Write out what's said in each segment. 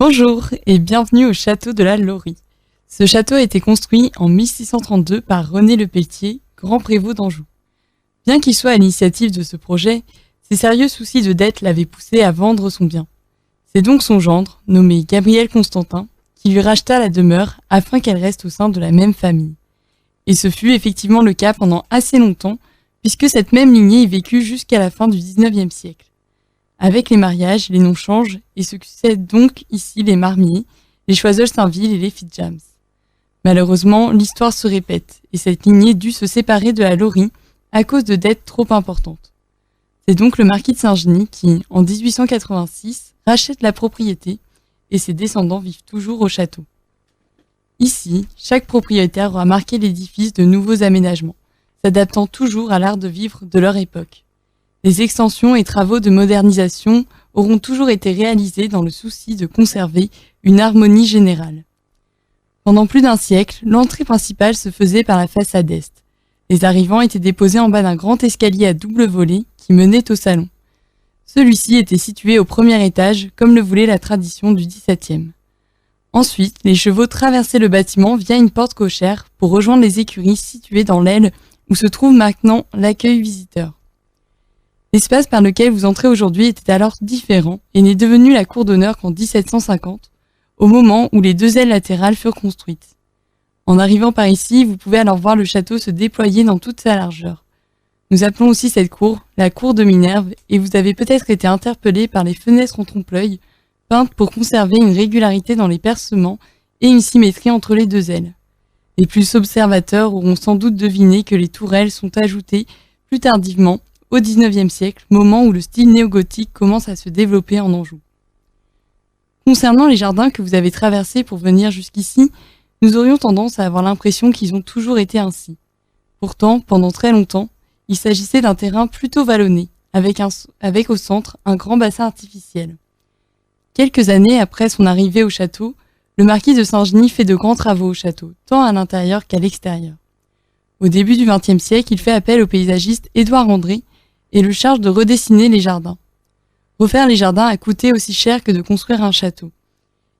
Bonjour et bienvenue au château de la Laurie. Ce château a été construit en 1632 par René Le Pelletier, grand prévôt d'Anjou. Bien qu'il soit à l'initiative de ce projet, ses sérieux soucis de dette l'avaient poussé à vendre son bien. C'est donc son gendre, nommé Gabriel Constantin, qui lui racheta la demeure afin qu'elle reste au sein de la même famille. Et ce fut effectivement le cas pendant assez longtemps, puisque cette même lignée y vécut jusqu'à la fin du XIXe siècle. Avec les mariages, les noms changent et succèdent donc ici les Marmier, les Choiseul-Saint-Ville et les Fitzjames. Malheureusement, l'histoire se répète et cette lignée dut se séparer de la Laurie à cause de dettes trop importantes. C'est donc le marquis de Saint-Genis qui, en 1886, rachète la propriété et ses descendants vivent toujours au château. Ici, chaque propriétaire aura marqué l'édifice de nouveaux aménagements, s'adaptant toujours à l'art de vivre de leur époque. Les extensions et travaux de modernisation auront toujours été réalisés dans le souci de conserver une harmonie générale. Pendant plus d'un siècle, l'entrée principale se faisait par la façade est. Les arrivants étaient déposés en bas d'un grand escalier à double volée qui menait au salon. Celui-ci était situé au premier étage, comme le voulait la tradition du XVIIe. Ensuite, les chevaux traversaient le bâtiment via une porte cochère pour rejoindre les écuries situées dans l'aile où se trouve maintenant l'accueil visiteur. L'espace par lequel vous entrez aujourd'hui était alors différent et n'est devenu la cour d'honneur qu'en 1750, au moment où les deux ailes latérales furent construites. En arrivant par ici, vous pouvez alors voir le château se déployer dans toute sa largeur. Nous appelons aussi cette cour la cour de Minerve et vous avez peut-être été interpellé par les fenêtres en trompe-l'œil, peintes pour conserver une régularité dans les percements et une symétrie entre les deux ailes. Les plus observateurs auront sans doute deviné que les tourelles sont ajoutées plus tardivement, au XIXe siècle, moment où le style néo-gothique commence à se développer en Anjou. Concernant les jardins que vous avez traversés pour venir jusqu'ici, nous aurions tendance à avoir l'impression qu'ils ont toujours été ainsi. Pourtant, pendant très longtemps, il s'agissait d'un terrain plutôt vallonné, avec au centre un grand bassin artificiel. Quelques années après son arrivée au château, le marquis de Saint-Genis fait de grands travaux au château, tant à l'intérieur qu'à l'extérieur. Au début du XXe siècle, il fait appel au paysagiste Édouard André et le charge de redessiner les jardins. Refaire les jardins a coûté aussi cher que de construire un château.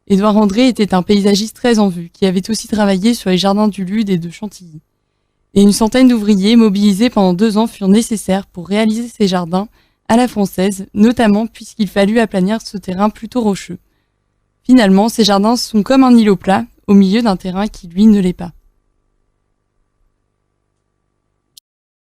Édouard André était un paysagiste très en vue, qui avait aussi travaillé sur les jardins du Lude et de Chantilly. Et une centaine d'ouvriers mobilisés pendant 2 ans furent nécessaires pour réaliser ces jardins à la française, notamment puisqu'il fallut aplanir ce terrain plutôt rocheux. Finalement, ces jardins sont comme un îlot plat, au milieu d'un terrain qui, lui, ne l'est pas.